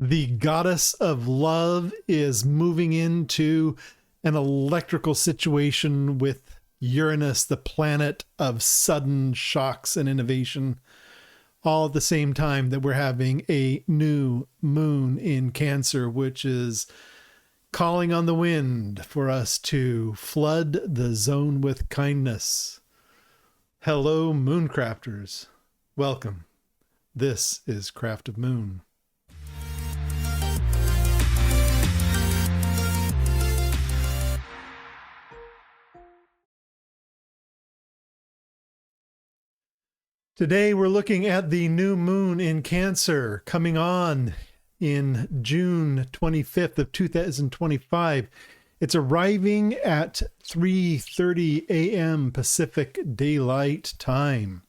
The goddess of love is moving into an electrical situation with Uranus, the planet of sudden shocks and innovation, all at the same time that we're having a new moon in Cancer, which is calling on the wind for us to flood the zone with kindness. Hello, Mooncrafters. Welcome. This is Craft of Moon. Today we're looking at the new moon in Cancer coming on in June 25th of 2025. It's arriving at 3:30 a.m. Pacific Daylight Time.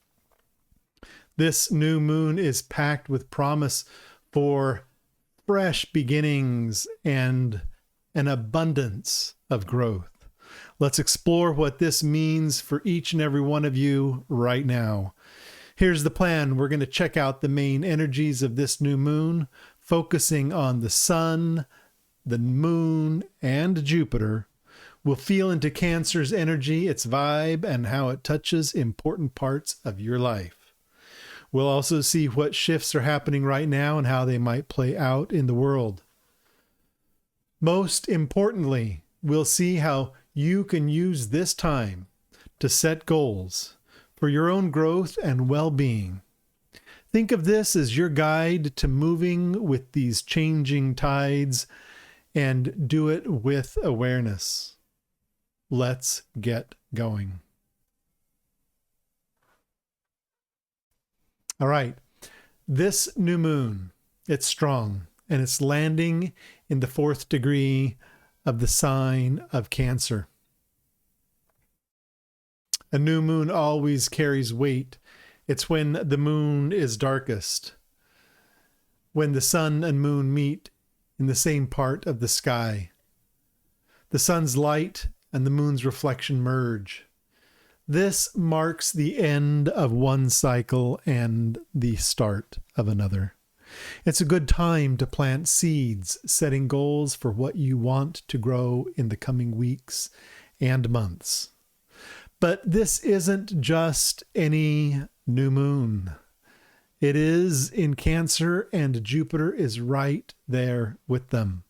This new moon is packed with promise for fresh beginnings and an abundance of growth. Let's explore what this means for each and every one of you right now. Here's the plan. We're going to check out the main energies of this new moon, focusing on the sun, the moon, and Jupiter. We'll feel into Cancer's energy, its vibe, and how it touches important parts of your life. We'll also see what shifts are happening right now and how they might play out in the world. Most importantly, we'll see how you can use this time to set goals for your own growth and well-being. Think of this as your guide to moving with these changing tides, and do it with awareness. Let's get going. All right, this new moon, it's strong, and it's landing in the 4th degree of the sign of Cancer. A new moon always carries weight. It's when the moon is darkest, when the sun and moon meet in the same part of the sky. The sun's light and the moon's reflection merge. This marks the end of one cycle and the start of another. It's a good time to plant seeds, setting goals for what you want to grow in the coming weeks and months. But this isn't just any new moon. It is in Cancer, and Jupiter is right there with them.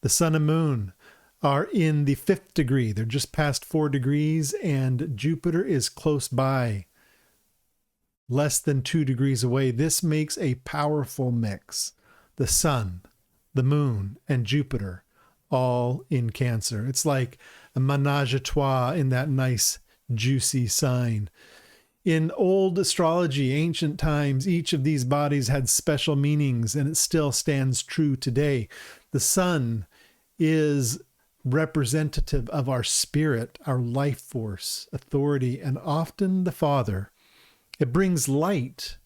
The sun and moon are in the 5th degree. They're just past 4 degrees, and Jupiter is close by, less than 2 degrees away. This makes a powerful mix. The sun, the moon, and Jupiter all in Cancer. It's like a menage a trois in that nice juicy sign. In old astrology, ancient times, each of these bodies had special meanings, and it still stands true today. The sun is representative of our spirit, our life force, authority, and often the Father. It brings light.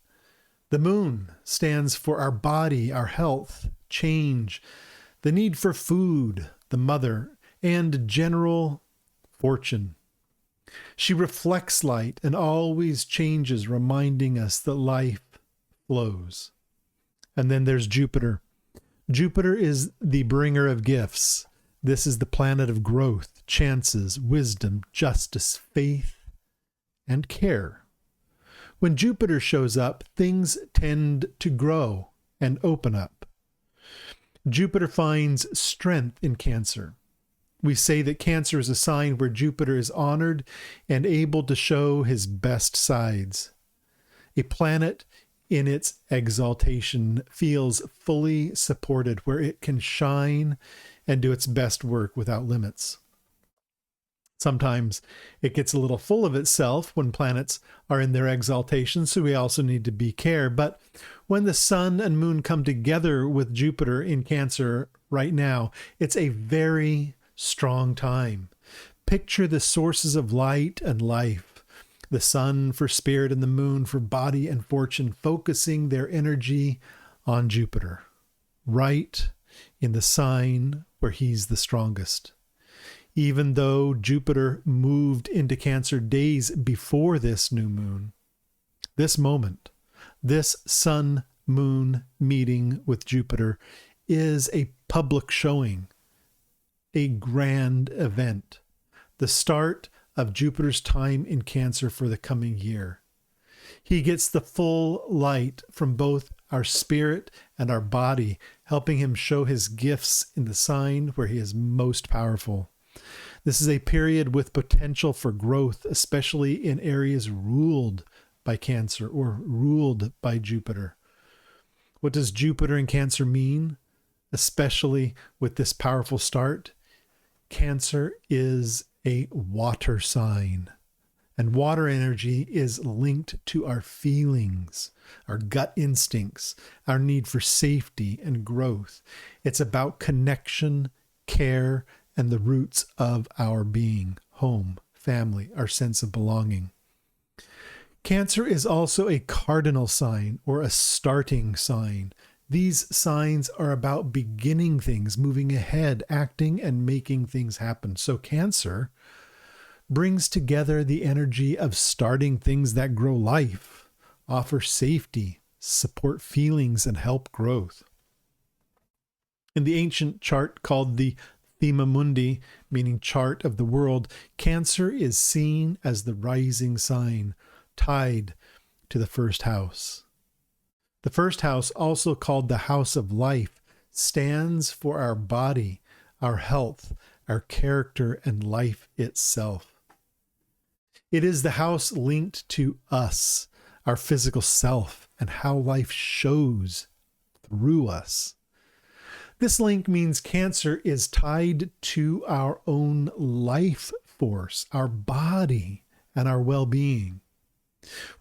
The moon stands for our body, our health, change, the need for food, the mother, and general fortune. She reflects light and always changes, reminding us that life flows. And then there's Jupiter. Jupiter is the bringer of gifts. This is the planet of growth, chances, wisdom, justice, faith, and care. When Jupiter shows up, things tend to grow and open up. Jupiter finds strength in Cancer. We say that Cancer is a sign where Jupiter is honored and able to show his best sides. A planet in its exaltation feels fully supported, where it can shine and do its best work without limits. Sometimes it gets a little full of itself when planets are in their exaltation, so we also need to be care. But when the sun and moon come together with Jupiter in Cancer right now, it's a very strong time. Picture the sources of light and life, the sun for spirit and the moon for body and fortune, focusing their energy on Jupiter, right in the sign where he's the strongest. Even though Jupiter moved into Cancer days before this new moon, this moment, this sun-moon meeting with Jupiter is a public showing, a grand event, the start of Jupiter's time in Cancer for the coming year. He gets the full light from both our spirit and our body, helping him show his gifts in the sign where he is most powerful. This is a period with potential for growth, especially in areas ruled by Cancer or ruled by Jupiter. What does Jupiter in Cancer mean, especially with this powerful start? Cancer is a water sign, and water energy is linked to our feelings, our gut instincts, our need for safety and growth. It's about connection, care, and the roots of our being, home, family, our sense of belonging. Cancer is also a cardinal sign or a starting sign. These signs are about beginning things, moving ahead, acting and making things happen. So Cancer brings together the energy of starting things that grow life, offer safety, support feelings, and help growth. In the ancient chart called the Thema Mundi, meaning chart of the world, Cancer is seen as the rising sign, tied to the first house. The first house, also called the house of life, stands for our body, our health, our character, and life itself. It is the house linked to us, our physical self, and how life shows through us. This link means Cancer is tied to our own life force, our body, and our well-being.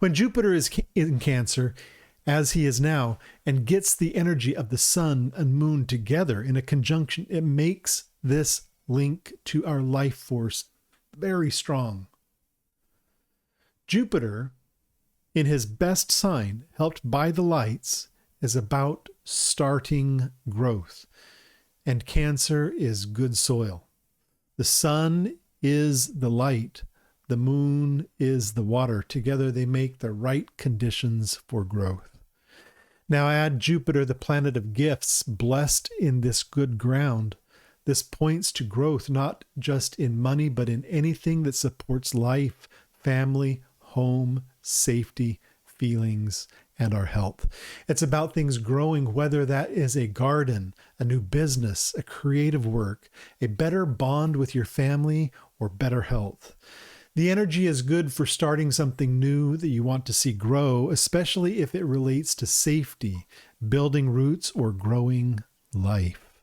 When Jupiter is in Cancer, as he is now, and gets the energy of the sun and moon together in a conjunction, it makes this link to our life force very strong. Jupiter, in his best sign, helped by the lights, is about starting growth, and Cancer is good soil. The sun is the light. The moon is the water. Together they make the right conditions for growth. Now add Jupiter, the planet of gifts, blessed in this good ground. This points to growth, not just in money, but in anything that supports life, family, home, safety, feelings, and our health. It's about things growing, whether that is a garden, a new business, a creative work, a better bond with your family, or better health. The energy is good for starting something new that you want to see grow, especially if it relates to safety, building roots, or growing life.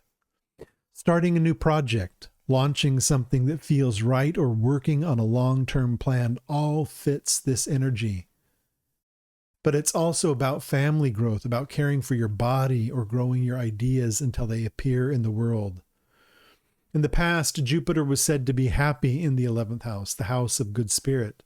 Starting a new project, launching something that feels right, or working on a long-term plan all fits this energy. But it's also about family growth, about caring for your body or growing your ideas until they appear in the world. In the past, Jupiter was said to be happy in the 11th house, the house of good spirit.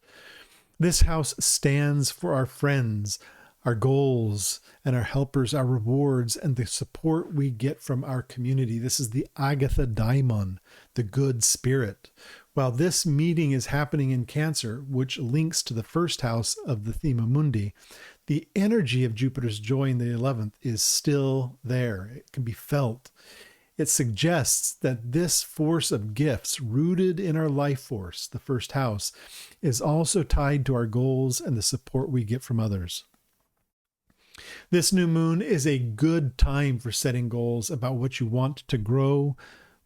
This house stands for our friends, our goals, and our helpers, our rewards, and the support we get from our community. This is the Agatha Daimon, the good spirit. While this meeting is happening in Cancer, which links to the first house of the Thema Mundi, the energy of Jupiter's joy in the 11th is still there. It can be felt. It suggests that this force of gifts rooted in our life force, the first house, is also tied to our goals and the support we get from others. This new moon is a good time for setting goals about what you want to grow,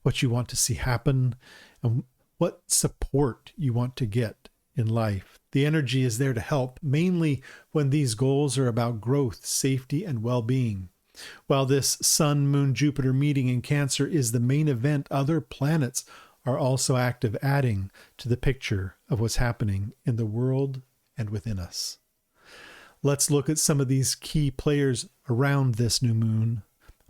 what you want to see happen, and what support you want to get in life. The energy is there to help, mainly when these goals are about growth, safety, and well-being. While this Sun-Moon-Jupiter meeting in Cancer is the main event, other planets are also active, adding to the picture of what's happening in the world and within us. Let's look at some of these key players around this new moon.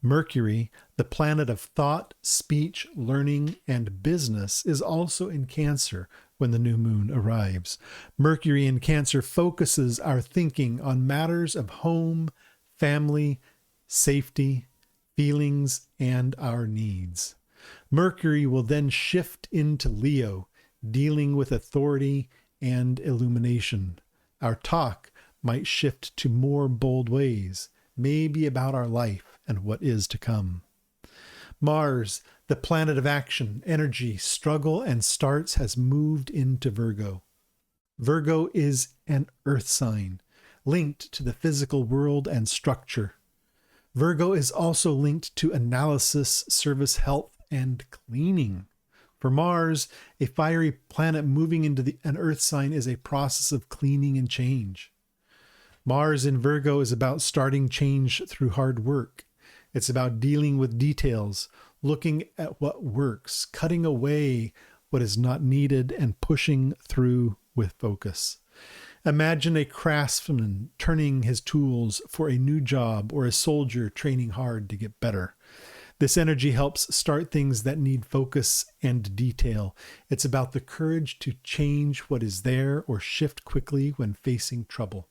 Mercury, the planet of thought, speech, learning, and business, is also in Cancer when the new moon arrives. Mercury in Cancer focuses our thinking on matters of home, family, safety, feelings, and our needs. Mercury will then shift into Leo, dealing with authority and illumination. Our talk might shift to more bold ways, maybe about our life and what is to come. Mars, the planet of action, energy, struggle, and starts, has moved into Virgo. Virgo is an earth sign, linked to the physical world and structure. Virgo is also linked to analysis, service, health, and cleaning. For Mars, a fiery planet moving into an earth sign is a process of cleaning and change. Mars in Virgo is about starting change through hard work. It's about dealing with details, looking at what works, cutting away what is not needed, and pushing through with focus. Imagine a craftsman turning his tools for a new job, or a soldier training hard to get better. This energy helps start things that need focus and detail. It's about the courage to change what is there or shift quickly when facing trouble.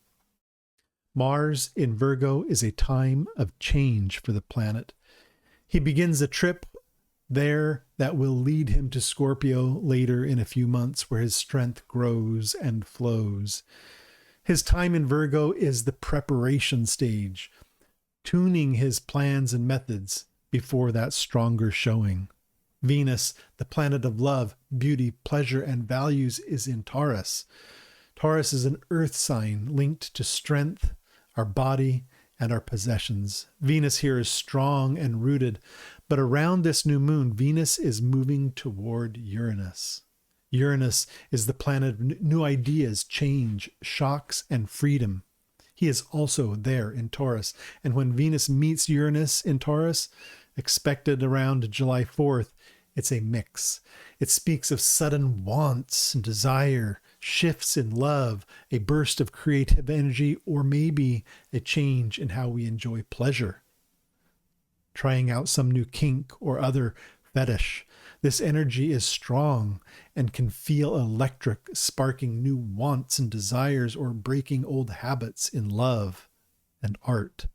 Mars in Virgo is a time of change for the planet. He begins a trip there that will lead him to Scorpio later in a few months, where his strength grows and flows. His time in Virgo is the preparation stage, tuning his plans and methods before that stronger showing. Venus, the planet of love, beauty, pleasure, and values, is in Taurus. Taurus is an earth sign linked to strength, our body, and our possessions. Venus here is strong and rooted, but around this new moon, Venus is moving toward Uranus. Uranus is the planet of new ideas, change, shocks, and freedom. He is also there in Taurus. And when Venus meets Uranus in Taurus, expected around July 4th, it's a mix. It speaks of sudden wants and desire, shifts in love, a burst of creative energy, or maybe a change in how we enjoy pleasure. Trying out some new kink or other fetish. This energy is strong and can feel electric, sparking new wants and desires, or breaking old habits in love and art.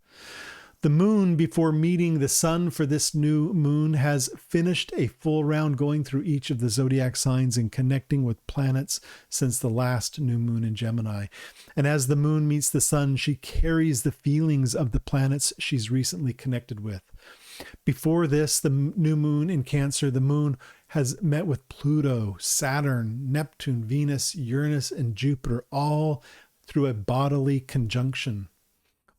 The moon, before meeting the sun for this new moon, has finished a full round going through each of the zodiac signs and connecting with planets since the last new moon in Gemini. And as the moon meets the sun, she carries the feelings of the planets she's recently connected with. Before this, the new moon in Cancer, the moon has met with Pluto, Saturn, Neptune, Venus, Uranus, and Jupiter, all through a bodily conjunction.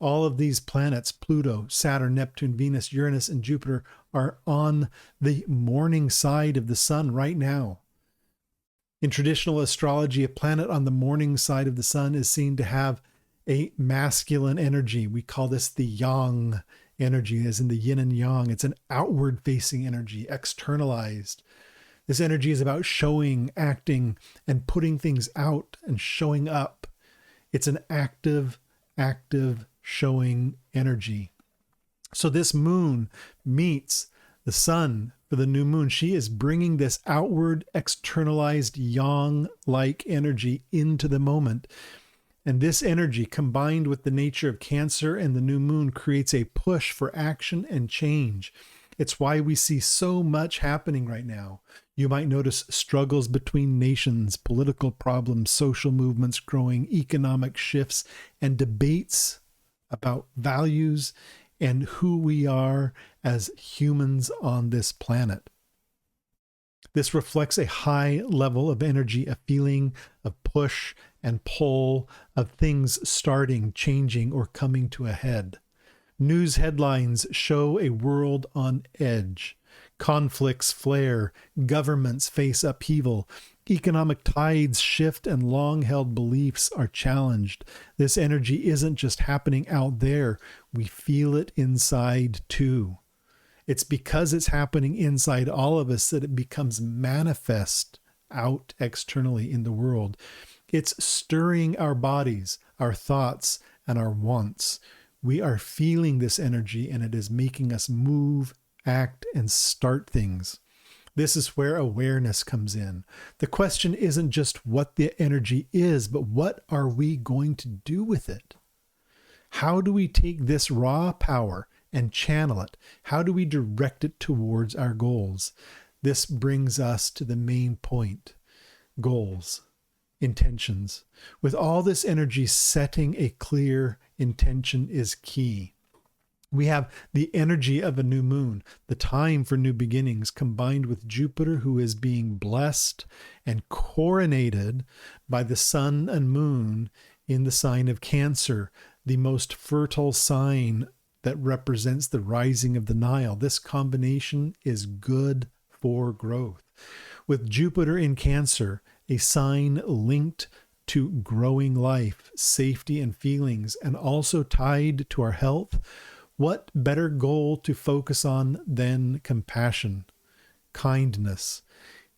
All of these planets, Pluto, Saturn, Neptune, Venus, Uranus, and Jupiter, are on the morning side of the sun right now. In traditional astrology, a planet on the morning side of the sun is seen to have a masculine energy. We call this the yang energy, as in the yin and yang. It's an outward-facing energy, externalized. This energy is about showing, acting, and putting things out and showing up. It's an active showing energy. So this moon meets the sun for the new moon. She is bringing this outward, externalized, yang-like energy into the moment. And this energy, combined with the nature of Cancer and the new moon, creates a push for action and change. It's why we see so much happening right now. You might notice struggles between nations, political problems, social movements growing, economic shifts, and debates about values and who we are as humans on this planet. This reflects a high level of energy, a feeling of push and pull, of things starting, changing, or coming to a head. News headlines show a world on edge. Conflicts flare, governments face upheaval, economic tides shift, and long-held beliefs are challenged. This energy isn't just happening out there, we feel it inside too. It's because it's happening inside all of us that it becomes manifest out externally in the world. It's stirring our bodies, our thoughts, and our wants. We are feeling this energy, and it is making us move, act, and start things. This is where awareness comes in. The question isn't just what the energy is, but what are we going to do with it? How do we take this raw power and channel it? How do we direct it towards our goals? This brings us to the main point: goals, intentions. With all this energy, setting a clear intention is key. We have the energy of a new moon, the time for new beginnings, combined with Jupiter, who is being blessed and coronated by the sun and moon in the sign of Cancer, the most fertile sign that represents the rising of the Nile. This combination is good for growth. With Jupiter in Cancer, a sign linked to growing life, safety, and feelings, and also tied to our health, what better goal to focus on than compassion, kindness?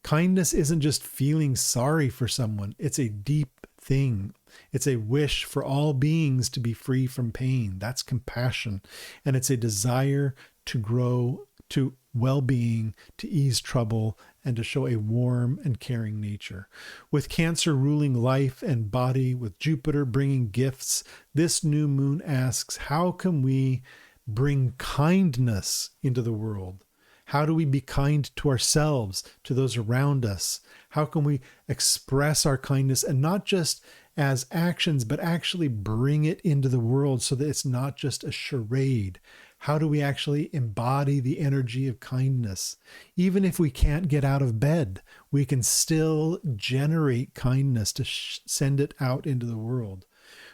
Kindness isn't just feeling sorry for someone. It's a deep thing. It's a wish for all beings to be free from pain. That's compassion. And it's a desire to grow to well-being, to ease trouble, and to show a warm and caring nature. With Cancer ruling life and body, with Jupiter bringing gifts, this new moon asks, how can we bring kindness into the world? How do we be kind to ourselves, to those around us? How can we express our kindness, and not just as actions, but actually bring it into the world so that it's not just a charade? How do we actually embody the energy of kindness? Even if we can't get out of bed, we can still generate kindness to send it out into the world.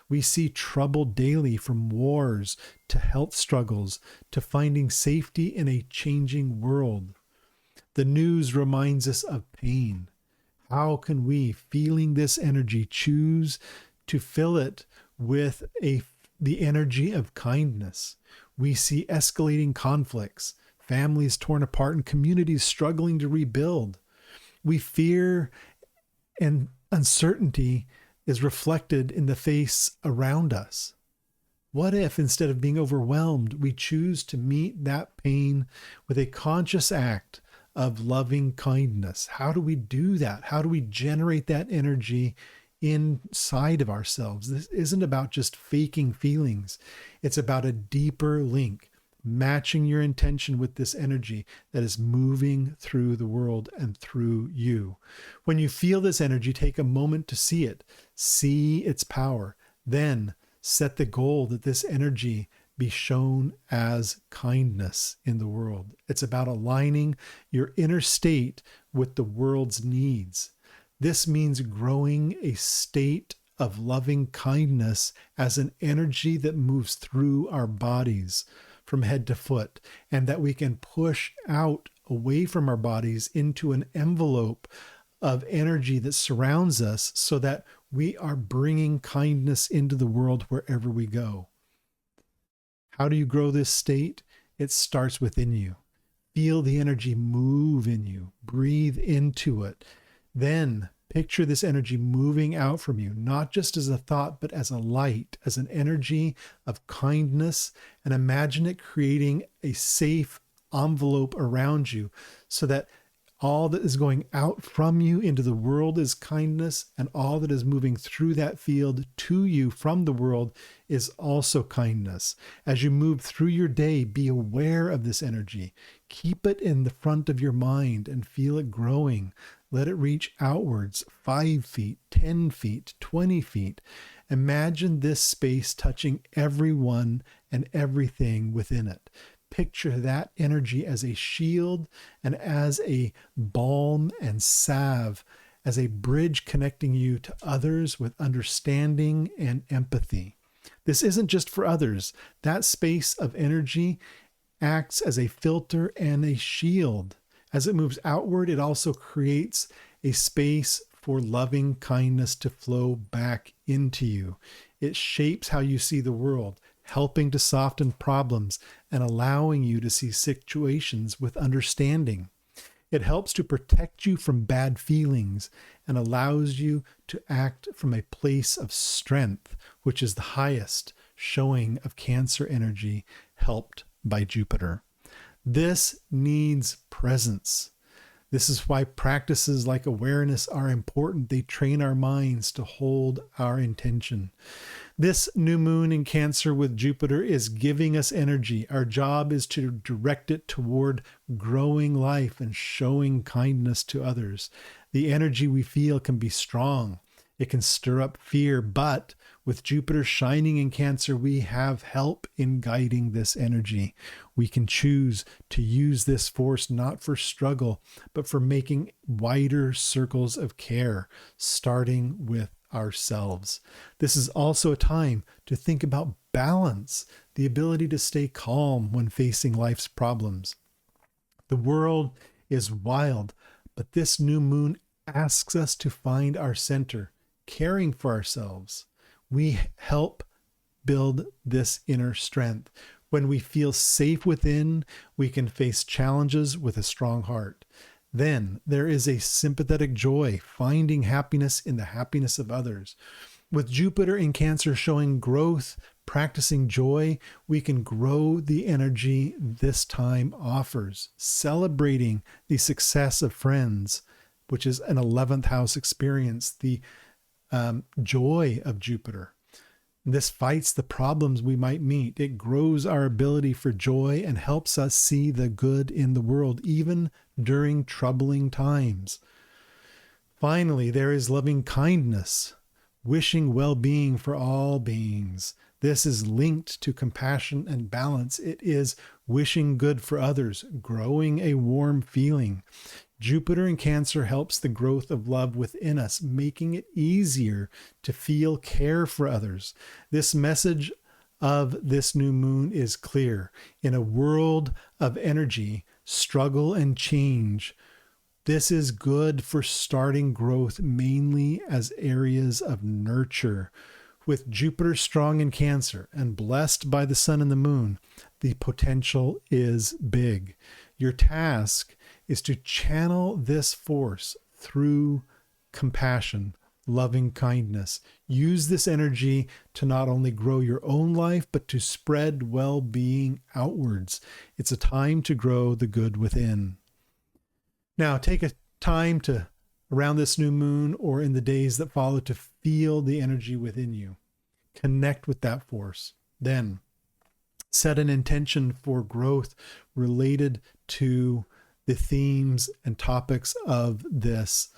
We see trouble daily, from wars to health struggles to finding safety in a changing world. The news reminds us of pain. How can we, feeling this energy, choose to fill it with the energy of kindness? We see escalating conflicts, families torn apart, and communities struggling to rebuild. We fear, and uncertainty is reflected in the face around us. What if, instead of being overwhelmed, we choose to meet that pain with a conscious act of loving kindness? How do we do that? How do we generate that energy inside of ourselves? This isn't about just faking feelings. It's about a deeper link, matching your intention with this energy that is moving through the world and through you. When you feel this energy, take a moment to see it, see its power. Then set the goal that this energy be shown as kindness in the world. It's about aligning your inner state with the world's needs. This means growing a state of loving kindness as an energy that moves through our bodies from head to foot, and that we can push out away from our bodies into an envelope of energy that surrounds us, so that we are bringing kindness into the world wherever we go. How do you grow this state? It starts within you. Feel the energy move in you. Breathe into it. Then picture this energy moving out from you, not just as a thought, but as a light, as an energy of kindness, and imagine it creating a safe envelope around you, so that all that is going out from you into the world is kindness, and all that is moving through that field to you from the world is also kindness. As you move through your day, be aware of this energy. Keep it in the front of your mind and feel it growing. Let it reach outwards, 5 feet, 10 feet, 20 feet. Imagine this space touching everyone and everything within it. Picture that energy as a shield and as a balm and salve, as a bridge connecting you to others with understanding and empathy. This isn't just for others. That space of energy acts as a filter and a shield. As it moves outward, it also creates a space for loving kindness to flow back into you. It shapes how you see the world, helping to soften problems and allowing you to see situations with understanding. It helps to protect you from bad feelings and allows you to act from a place of strength, which is the highest showing of Cancer energy, helped by Jupiter. This needs presence. This is why practices like awareness are important. They train our minds to hold our intention. This new moon in Cancer with Jupiter is giving us energy. Our job is to direct it toward growing life and showing kindness to others. The energy we feel can be strong. It can stir up fear, but With Jupiter shining in Cancer, we have help in guiding this energy. We can choose to use this force not for struggle, but for making wider circles of care, starting with ourselves. This is also a time to think about balance, the ability to stay calm when facing life's problems. The world is wild, but this new moon asks us to find our center, caring for ourselves. We help build this inner strength. When we feel safe within, we can face challenges with a strong heart. Then there is a sympathetic joy, finding happiness in the happiness of others. With Jupiter in Cancer showing growth, practicing joy, we can grow the energy this time offers, celebrating the success of friends, which is an 11th house experience, the joy of Jupiter. This fights the problems we might meet. It grows our ability for joy and helps us see the good in the world, even during troubling times. Finally, there is loving kindness, wishing well-being for all beings. This is linked to compassion and balance. It is wishing good for others, growing a warm feeling. Jupiter in Cancer helps the growth of love within us, making it easier to feel care for others. This message of this new moon is clear. In a world of energy, struggle, and change, this is good for starting growth mainly as areas of nurture. With Jupiter strong in Cancer and blessed by the sun and the moon, the potential is big. Your task is to channel this force through compassion, loving kindness. Use this energy to not only grow your own life, but to spread well-being outwards. It's a time to grow the good within. Now, take a time to, around this new moon or in the days that follow, to feel the energy within you. Connect with that force. Then set an intention for growth related to the themes and topics of this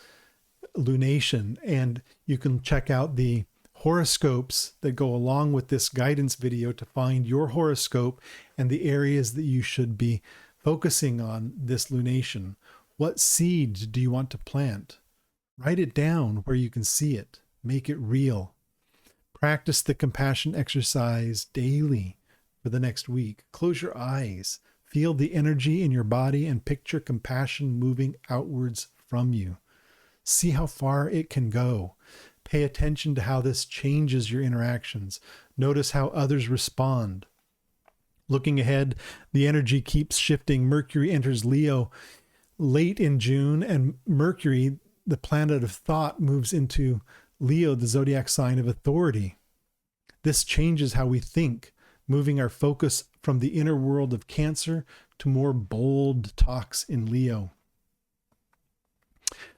lunation. And you can check out the horoscopes that go along with this guidance video to find your horoscope and the areas that you should be focusing on this lunation. What seeds do you want to plant? Write it down where you can see it. Make it real. Practice the compassion exercise daily for the next week. Close your eyes. Feel the energy in your body and picture compassion moving outwards from you. See how far it can go. Pay attention to how this changes your interactions. Notice how others respond. Looking ahead, the energy keeps shifting. Mercury enters Leo late in June, and Mercury, the planet of thought, moves into Leo, the zodiac sign of authority. This changes how we think, moving our focus from the inner world of Cancer to more bold talks in Leo.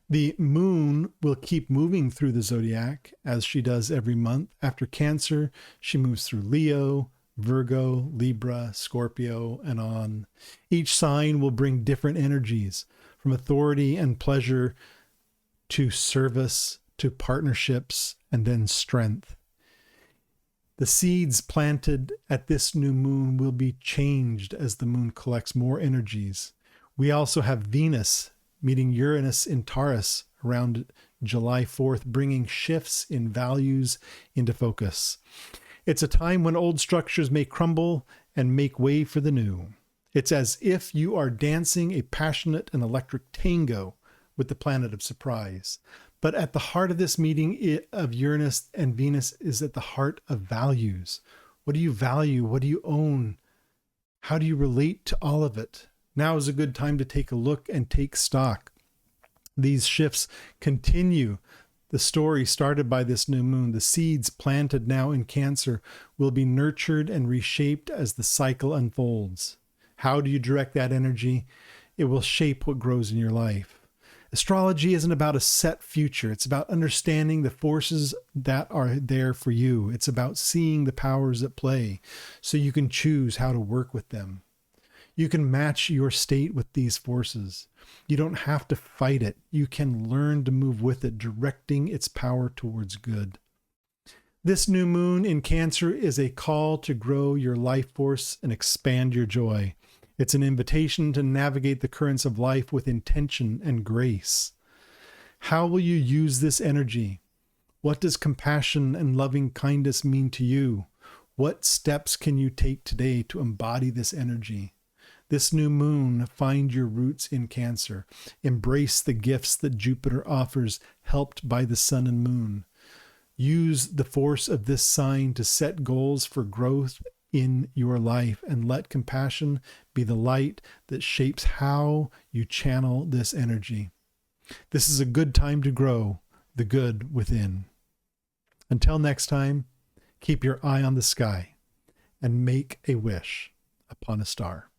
The moon will keep moving through the zodiac as she does every month. After Cancer, she moves through Leo, Virgo, Libra, Scorpio, and on. Each sign will bring different energies, from authority and pleasure to service to partnerships and then strength. The seeds planted at this new moon will be changed as the moon collects more energies. We also have Venus meeting Uranus in Taurus around July 4th, bringing shifts in values into focus. It's a time when old structures may crumble and make way for the new. It's as if you are dancing a passionate and electric tango with the planet of surprise. But at the heart of this meeting of Uranus and Venus is at the heart of values. What do you value? What do you own? How do you relate to all of it? Now is a good time to take a look and take stock. These shifts continue the story started by this new moon. The seeds planted now in Cancer will be nurtured and reshaped as the cycle unfolds. How do you direct that energy? It will shape what grows in your life. Astrology isn't about a set future. It's about understanding the forces that are there for you. It's about seeing the powers at play so you can choose how to work with them. You can match your state with these forces. You don't have to fight it. You can learn to move with it, directing its power towards good. This new moon in Cancer is a call to grow your life force and expand your joy. It's an invitation to navigate the currents of life with intention and grace. How will you use this energy? What does compassion and loving kindness mean to you? What steps can you take today to embody this energy? This new moon, find your roots in Cancer. Embrace the gifts that Jupiter offers, helped by the sun and moon. Use the force of this sign to set goals for growth in your life, and let compassion be the light that shapes how you channel this energy. This is a good time to grow the good within. Until next time, keep your eye on the sky and make a wish upon a star.